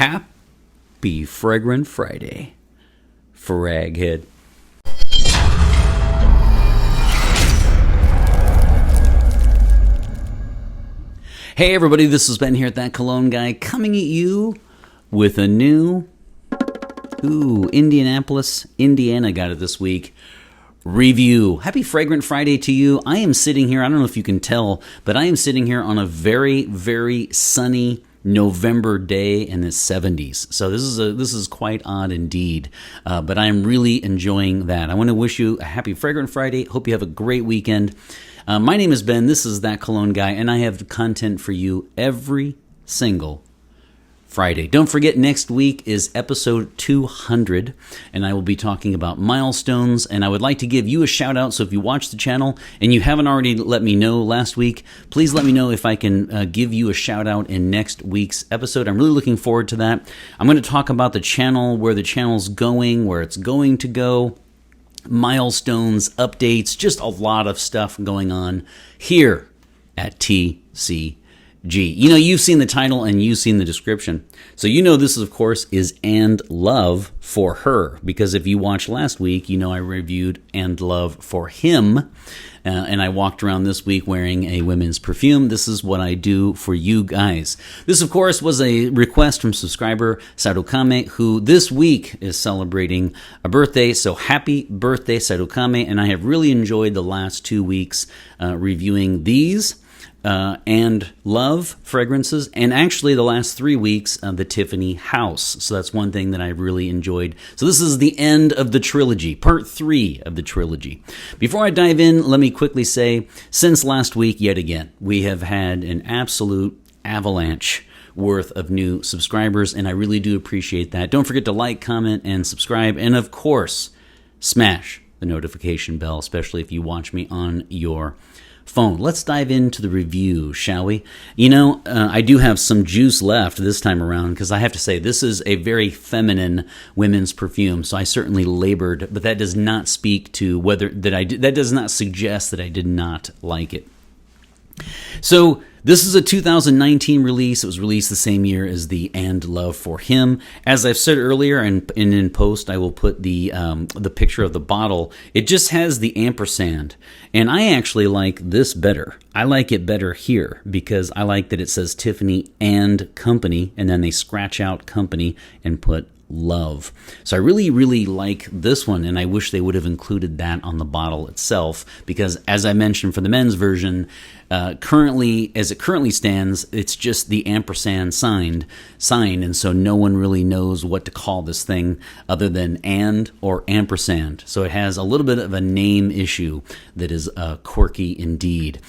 Happy Fragrant Friday, Fraghead. Hey everybody, this is Ben here at That Cologne Guy, coming at you with a new, Indianapolis, Indiana got it this week, review. Happy Fragrant Friday to you. I am sitting here, I don't know if you can tell, but I am sitting here on a very, very sunny November day in the 70s. So this is quite odd indeed, but I am really enjoying that. I want to wish you a happy Fragrant Friday. Hope you have a great weekend. My name is Ben. This is That Cologne Guy, and I have content for you every single Friday. Don't forget, next week is episode 200, and I will be talking about milestones, and I would like to give you a shout out. So if you watch the channel and you haven't already let me know last week, please let me know if I can give you a shout out in next week's episode. I'm really looking forward to that. I'm going to talk about the channel, where the channel's going, where it's going to go, milestones, updates, just a lot of stuff going on here at TCG. You know, you've seen the title and you've seen the description. So you know this, of course, is And Love for Her. Because if you watched last week, you know I reviewed And Love for Him. And I walked around this week wearing a women's perfume. This is what I do for you guys. This, of course, was a request from subscriber Sarukame, who this week is celebrating a birthday. So happy birthday, Sarukame. And I have really enjoyed the last 2 weeks reviewing these and Love fragrances, and actually the last 3 weeks of the Tiffany House. So that's one thing that I really enjoyed. So this is the end of the trilogy, part 3 of the trilogy. Before I dive in, let me quickly say, since last week, yet again, we have had an absolute avalanche worth of new subscribers, and I really do appreciate that. Don't forget to like, comment, and subscribe, and of course, smash the notification bell, especially if you watch me on your phone. Let's dive into the review, shall we? You know, I do have some juice left this time around, because I have to say this is a very feminine women's perfume, so I certainly labored, but that does not speak to whether that does not suggest that I did not like it. So this is a 2019 release. It was released the same year as the And Love for Him. As I've said earlier, and in post, I will put the picture of the bottle. It just has the ampersand, and I actually like this better. I like it better here because I like that it says Tiffany and Company, and then they scratch out Company and put Love. So I really, really like this one, and I wish they would have included that on the bottle itself, because as I mentioned for the men's version, currently, as it currently stands, it's just the ampersand sign, and so no one really knows what to call this thing other than and or ampersand. So it has a little bit of a name issue that is quirky indeed.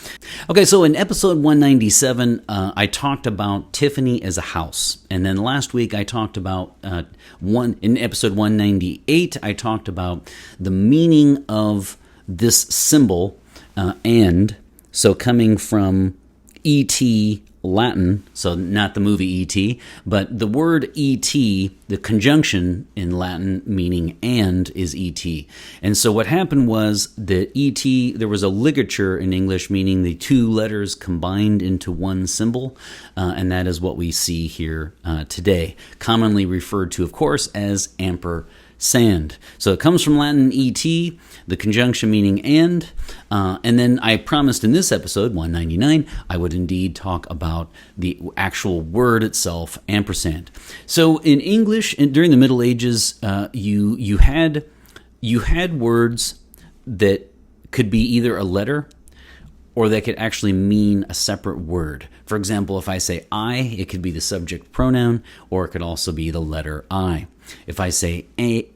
Okay, so in episode 197, I talked about Tiffany as a house, and then last week I talked about in episode 198, I talked about the meaning of this symbol, and so coming from E.T. Latin, so not the movie E.T., but the word E.T., the conjunction in Latin meaning and is E.T. And so what happened was that E.T., there was a ligature in English, meaning the two letters combined into one symbol, and that is what we see here today, commonly referred to, of course, as ampersand. So it comes from Latin et, the conjunction meaning and then I promised in this episode, 199, I would indeed talk about the actual word itself, ampersand. So in English, during the Middle Ages, you had words that could be either a letter or that could actually mean a separate word. For example, if I say I, it could be the subject pronoun, or it could also be the letter I. If I say a,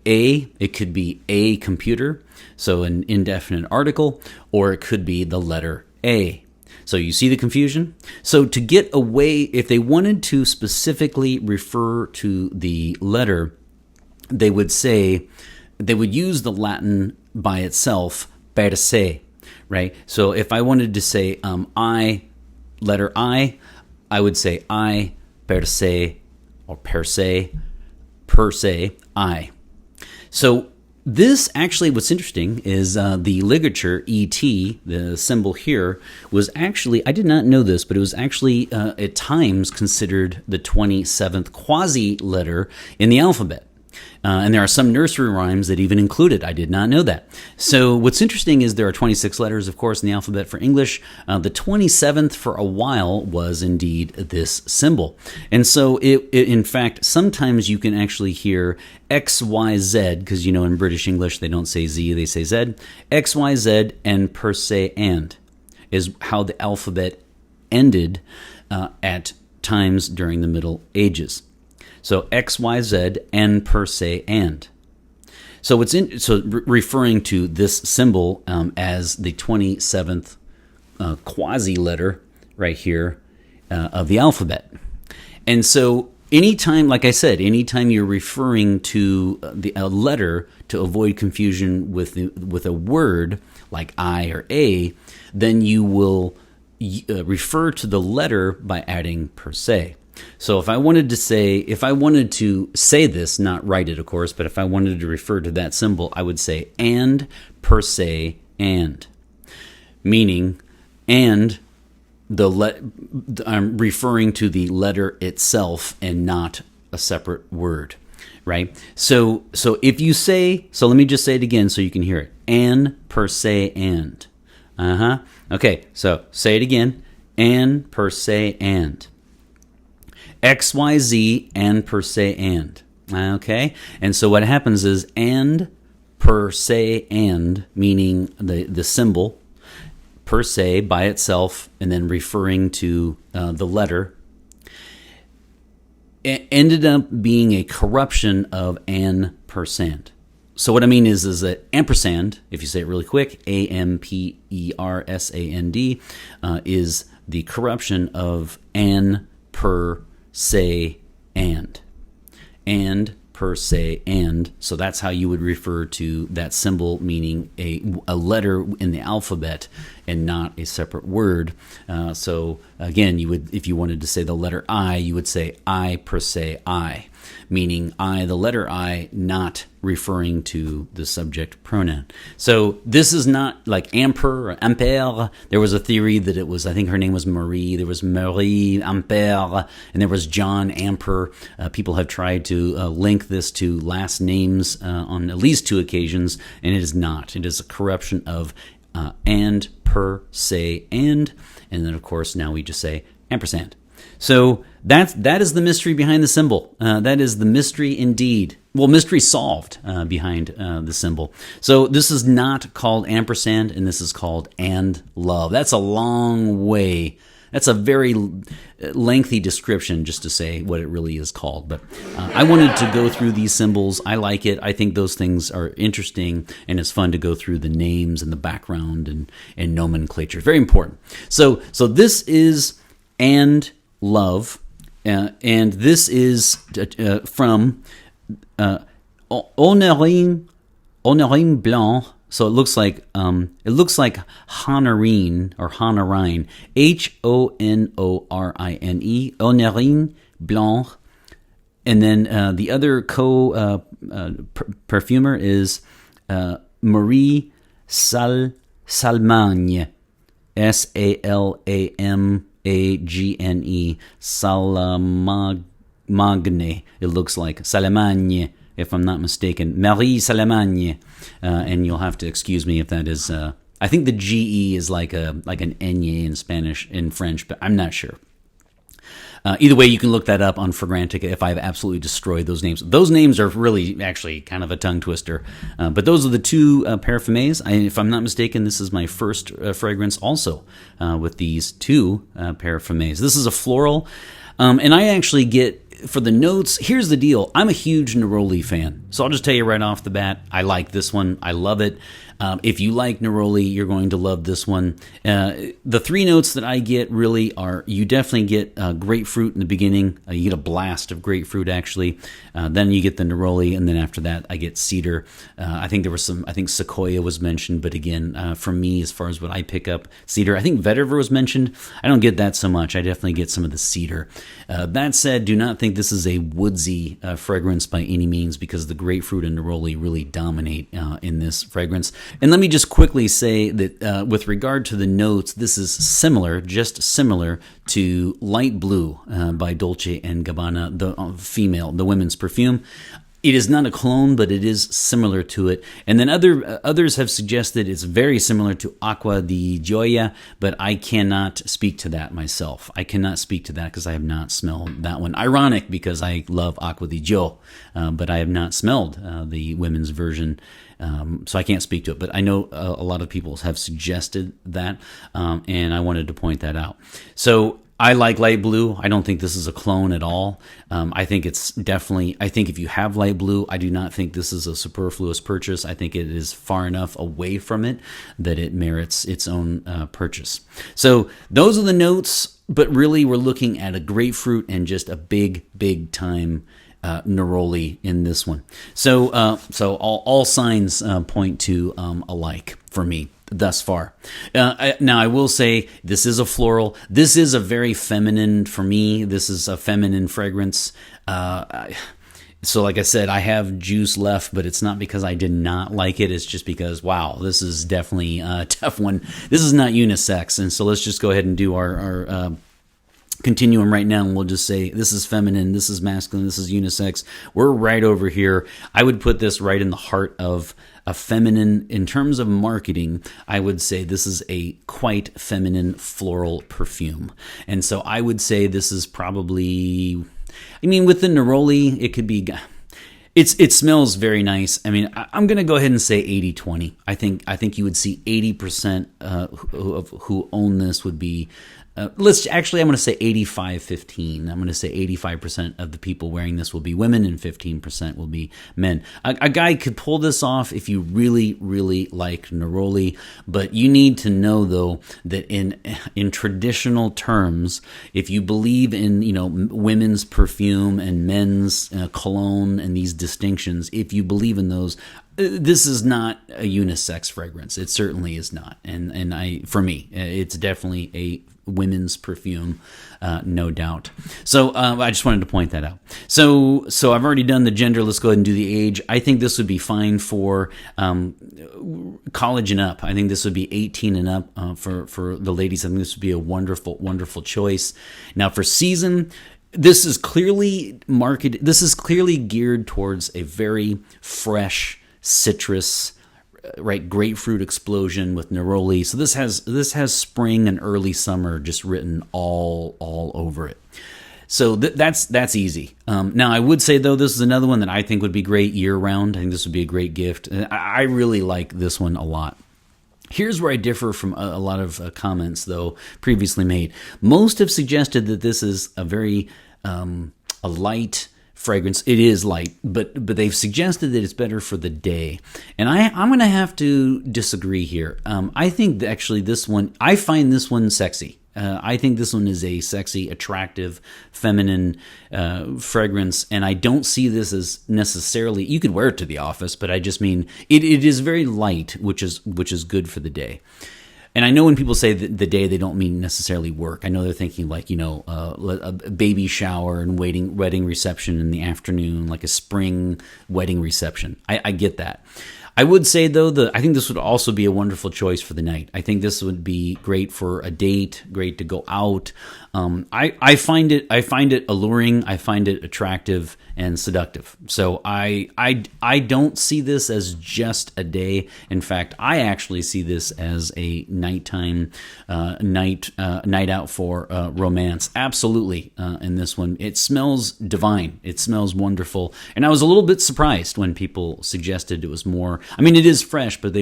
it could be a computer, so an indefinite article, or it could be the letter A. So you see the confusion? So to get away, if they wanted to specifically refer to the letter, they would use the Latin by itself, per se, right? So if I wanted to say letter I would say I, per se, or per se, I. So This actually, what's interesting is the ligature ET, the symbol here, was actually, I did not know this, but it was actually at times considered the 27th quasi letter in the alphabet. And there are some nursery rhymes that even include it. I did not know that. So what's interesting is there are 26 letters, of course, in the alphabet for English. The 27th for a while was indeed this symbol. And so it in fact, sometimes you can actually hear XYZ, because you know in British English they don't say Z, they say Z. XYZ and per se and is how the alphabet ended at times during the Middle Ages. So X, Y, Z, and per se, and. So referring to this symbol as the 27th quasi letter right here of the alphabet. And so anytime, like I said, anytime you're referring to a letter to avoid confusion with a word like I or A, then you will refer to the letter by adding per se. So if I wanted to say this, not write it, of course, but if I wanted to refer to that symbol, I would say and per se and, meaning and I'm referring to the letter itself and not a separate word, right? So if you say, so let me just say it again so you can hear it. And per se and. Okay, so say it again. And per se and. XYZ and per se and. Okay? And so what happens is and per se and, meaning the symbol, per se by itself, and then referring to the letter, it ended up being a corruption of an percent. So what I mean is that ampersand, if you say it really quick, ampersand, is the corruption of an per se and per se and. So that's how you would refer to that symbol, meaning a letter in the alphabet and not a separate word. So again, you would, if you wanted to say the letter I, you would say I per se I, meaning I, the letter I, not referring to the subject pronoun. So this is not like ampere or ampere. There was a theory that it was, I think her name was Marie. There was Marie Ampere, and there was John Ampere. People have tried to link this to last names on at least two occasions, and it is not. It is a corruption of and per se and then of course now we just say ampersand. So that is the mystery behind the symbol. That is the mystery indeed. Well, mystery solved behind the symbol. So this is not called ampersand, and this is called and love. That's a long way. That's a very lengthy description just to say what it really is called. But I wanted to go through these symbols. I like it. I think those things are interesting, and it's fun to go through the names and the background and nomenclature. Very important. So this is and love, and this is from Honorine Blanc. So it looks like Honorine or Honorine, Honorine, Honorine Blanc, and then the other perfumer is Marie Salmagne, Salamagne, Salamagne. It looks like Salamagne, if I'm not mistaken. Marie Salamagne. And you'll have to excuse me if that is... I think the GE is like an Ñ in Spanish, in French, but I'm not sure. Either way, you can look that up on Fragrantica if I've absolutely destroyed those names. Those names are really actually kind of a tongue twister. But those are the two parfumés. If I'm not mistaken, this is my first fragrance also with these two parfumés. This is a floral. And I actually get, for the notes, here's the deal. I'm a huge Neroli fan. So I'll just tell you right off the bat, I like this one. I love it. If you like neroli, you're going to love this one. The three notes that I get really are, you definitely get grapefruit in the beginning. You get a blast of grapefruit, actually. Then you get the neroli, and then after that, I get cedar. I think there was I think sequoia was mentioned, but again, for me, as far as what I pick up, cedar. I think vetiver was mentioned. I don't get that so much. I definitely get some of the cedar. That said, do not think this is a woodsy fragrance by any means, because the grapefruit and neroli really dominate in this fragrance. And let me just quickly say that with regard to the notes, this is similar, just similar to Light Blue by Dolce & Gabbana, the women's perfume. It is not a clone, but it is similar to it. And then others have suggested it's very similar to Acqua di Gioia, but I cannot speak to that myself. I cannot speak to that because I have not smelled that one. Ironic, because I love Acqua di Gio, but I have not smelled the women's version, so I can't speak to it. But I know a lot of people have suggested that, and I wanted to point that out. So I like Light Blue. I don't think this is a clone at all. I think it's definitely, I think if you have Light Blue, I do not think this is a superfluous purchase. I think it is far enough away from it that it merits its own purchase. So those are the notes, but really we're looking at a grapefruit and just a big, big time neroli in this one. So all signs point to alike for me thus far. Now, I will say this is a floral. This is a very feminine, for me, this is a feminine fragrance. So like I said, I have juice left, but it's not because I did not like it. It's just because, wow, this is definitely a tough one. This is not unisex. And so let's just go ahead and do our continuum right now, and we'll just say this is feminine, this is masculine, this is unisex. We're right over here. I would put this right in the heart of a feminine. In terms of marketing, I would say this is a quite feminine floral perfume. And so I would say this is probably, I mean, with the neroli, it could be, it smells very nice. I mean, I'm going to go ahead and say 80-20. I think you would see 80% who own this would be, I'm going to say 85-15. I'm going to say 85% of the people wearing this will be women and 15% will be men. A guy could pull this off if you really, really like neroli, but you need to know, though, that in traditional terms, if you believe in, women's perfume and men's cologne and these distinctions, if you believe in those, this is not a unisex fragrance. It certainly is not. And for me, it's definitely a women's perfume, no doubt. So I just wanted to point that out. So I've already done the gender. Let's go ahead and do the age. I think this would be fine for college and up. I think this would be 18 and up for the ladies. I think this would be a wonderful, wonderful choice. Now for season, this is clearly marketed. This is clearly geared towards a very fresh citrus, right, grapefruit explosion with neroli. So this has spring and early summer just written all over it. So that's easy. Now I would say, though, this is another one that I think would be great year round. I think this would be a great gift. I really like this one a lot. Here's where I differ from a lot of comments, though, previously made. Most have suggested that this is a very a light fragrance. It is light, but they've suggested that it's better for the day, and I'm going to have to disagree here. I think that actually this one, I find this one sexy. I think this one is a sexy, attractive, feminine fragrance, and I don't see this as necessarily, you could wear it to the office, but I just mean it is very light, which is good for the day. And I know when people say the day, they don't mean necessarily work. I know they're thinking like, a baby shower and wedding reception in the afternoon, like a spring wedding reception. I get that. I would say, though, I think this would also be a wonderful choice for the night. I think this would be great for a date, great to go out. I find it alluring. I find it attractive and seductive. So I don't see this as just a day. In fact, I actually see this as a nighttime night out for romance. Absolutely. In this one, it smells divine. It smells wonderful. And I was a little bit surprised when people suggested it was more. I mean, it is fresh, but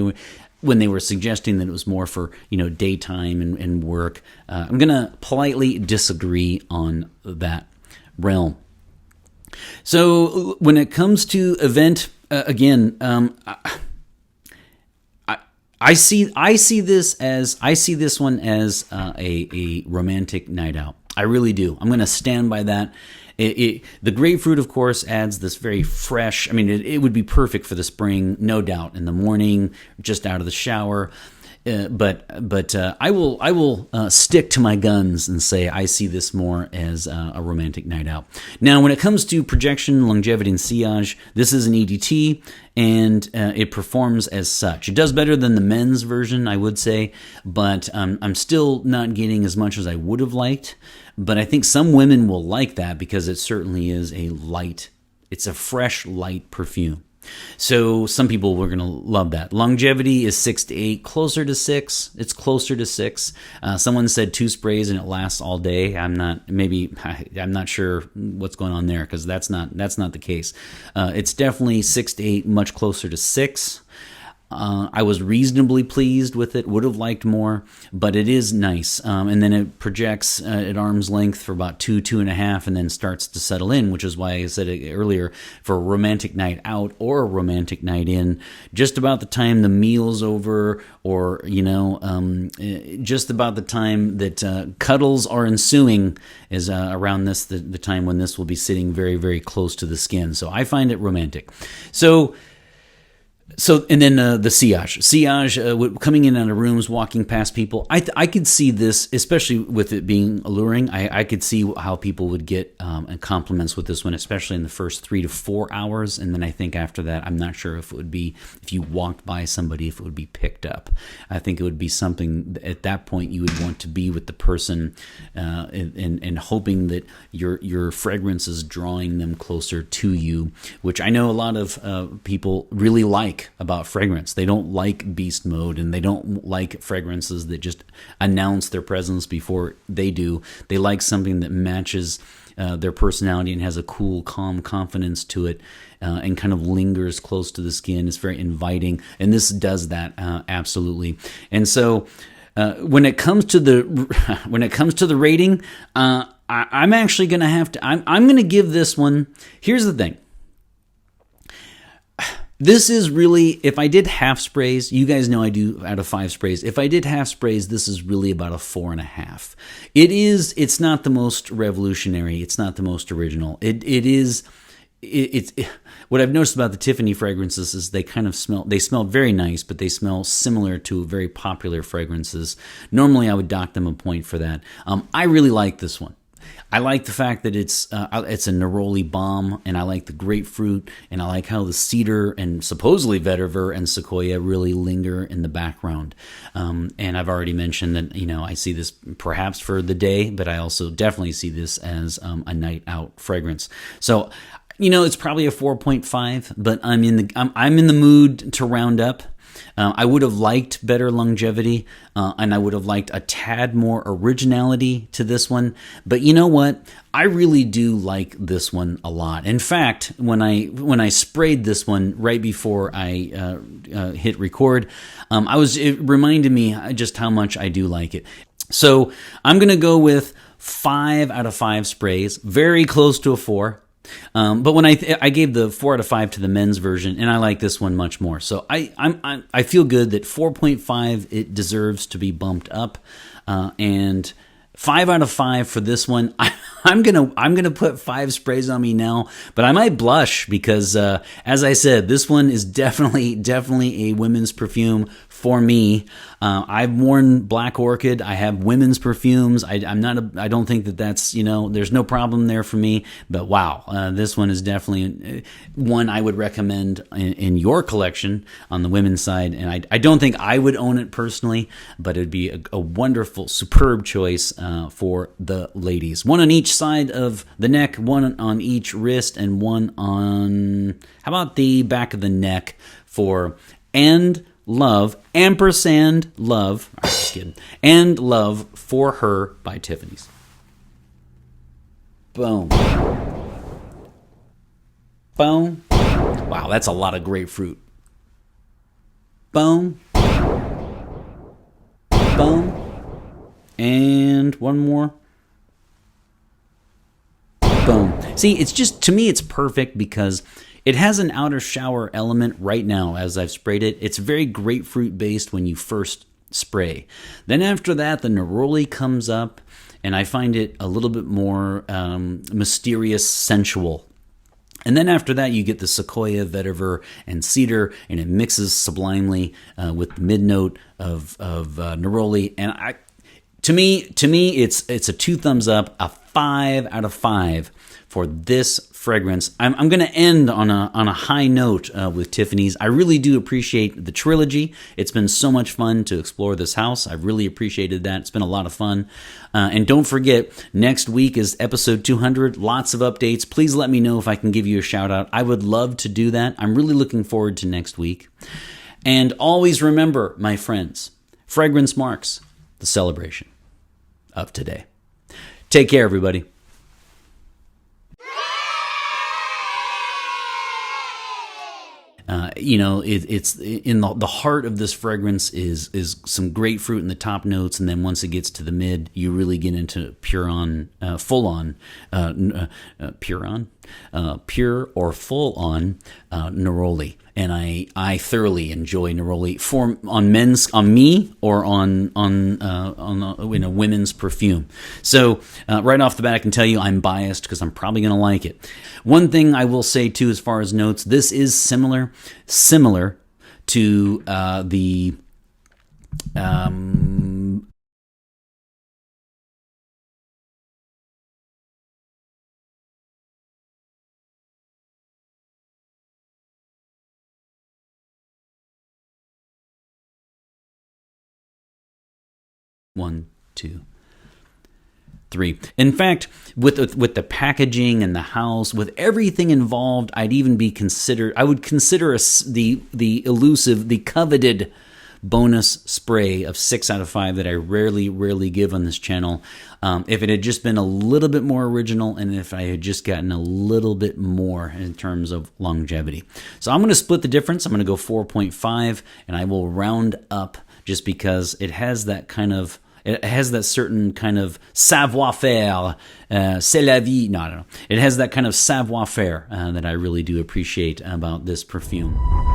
when they were suggesting that it was more for, daytime and work. I'm going to politely disagree on that realm. So when it comes to event, again, I see this one as a romantic night out. I really do. I'm going to stand by that. The grapefruit, of course, adds this very fresh. I mean, it would be perfect for the spring, no doubt. In the morning, just out of the shower. But I will stick to my guns and say I see this more as a romantic night out. Now, when it comes to projection, longevity, and sillage, this is an EDT, and it performs as such. It does better than the men's version, I would say, but I'm still not getting as much as I would have liked. But I think some women will like that because it certainly is it's a fresh, light perfume. So some people were going to love that. Longevity is 6 to 8, closer to 6. It's closer to 6. Someone said 2 sprays and it lasts all day. I'm not sure what's going on there because that's not the case. It's definitely 6 to 8, much closer to 6. I was reasonably pleased with it, would have liked more, but it is nice. And then it projects at arm's length for about 2.5, and then starts to settle in, which is why I said it earlier, for a romantic night out or a romantic night in, just about the time the meal's over, or, just about the time that cuddles are ensuing is around the time when this will be sitting very, very close to the skin. So I find it romantic. So, and then the sillage, coming in out of rooms, walking past people. I could see this, especially with it being alluring. I could see how people would get compliments with this one, especially in the first 3 to 4 hours. And then I think after that, I'm not sure if it would be, if you walked by somebody, if it would be picked up. I think it would be something at that point you would want to be with the person and hoping that your fragrance is drawing them closer to you, which I know a lot of people really like about fragrance. They don't like beast mode, and they don't like fragrances that just announce their presence before they do. They like something that matches their personality and has a cool, calm confidence to it, and kind of lingers close to the skin. It's very inviting, and this does that absolutely. And so when it comes to the rating, I'm actually going to have to. I'm going to give this one. Here's the thing. This is really, if I did half sprays, you guys know I do out of 5 sprays. If I did half sprays, this is really about a 4.5. It's not the most revolutionary. It's not the most original. It's what I've noticed about the Tiffany fragrances is they smell very nice, but they smell similar to very popular fragrances. Normally I would dock them a point for that. I really like this one. I like the fact that it's a neroli balm, and I like the grapefruit, and I like how the cedar and supposedly vetiver and sequoia really linger in the background. And I've already mentioned that, I see this perhaps for the day, but I also definitely see this as a night out fragrance. So, it's probably a 4.5, but I'm in the mood to round up. I would have liked better longevity, and I would have liked a tad more originality to this one. But you know what? I really do like this one a lot. In fact, when I sprayed this one right before I hit record, it reminded me just how much I do like it. So I'm going to go with 5 out of 5 sprays, very close to a 4. But when I gave the 4 out of 5 to the men's version, and I like this one much more. So I feel good that 4.5, it deserves to be bumped up, and 5 out of 5 for this one. I'm gonna put 5 sprays on me now, but I might blush because, as I said, this one is definitely a women's perfume for me. I've worn Black Orchid. I have women's perfumes. I don't think that's, there's no problem there for me. But wow, this one is definitely one I would recommend in your collection on the women's side. And I don't think I would own it personally, but it'd be a wonderful, superb choice for the ladies. One on each side of the neck, one on each wrist, and one on, how about the back of the neck for And Love, ampersand love, just kidding, and Love for Her by Tiffany's. Boom. Boom. Wow, that's a lot of grapefruit. Boom. Boom. And one more. Boom. See, it's just, to me, it's perfect because it has an outer shower element right now as I've sprayed it. It's very grapefruit based when you first spray. Then after that, the neroli comes up, and I find it a little bit more mysterious, sensual. And then after that, you get the sequoia, vetiver, and cedar, and it mixes sublimely with the mid note of neroli. And to me, it's a 2 thumbs up, a 5 out of 5 for this fragrance. I'm going to end on a high note with Tiffany's. I really do appreciate the trilogy. It's been so much fun to explore this house. I've really appreciated that. It's been a lot of fun. And don't forget, next week is episode 200. Lots of updates. Please let me know if I can give you a shout out. I would love to do that. I'm really looking forward to next week. And always remember, my friends, fragrance marks the celebration of today. Take care, everybody. It's in the heart of this fragrance is some grapefruit in the top notes, and then once it gets to the mid, you really get into pure or full on neroli. And I thoroughly enjoy neroli on me or on women's perfume. So right off the bat, I can tell you I'm biased because I'm probably going to like it. One thing I will say too, as far as notes, this is similar to the. One, two, three. In fact, with the packaging and the house, with everything involved, I would consider the elusive, the coveted bonus spray of 6 out of 5 that I rarely give on this channel. If it had just been a little bit more original, and if I had just gotten a little bit more in terms of longevity. So I'm going to split the difference. I'm going to go 4.5, and I will round up just because it has that certain kind of savoir-faire, c'est la vie. No, I don't know. It has that kind of savoir-faire that I really do appreciate about this perfume.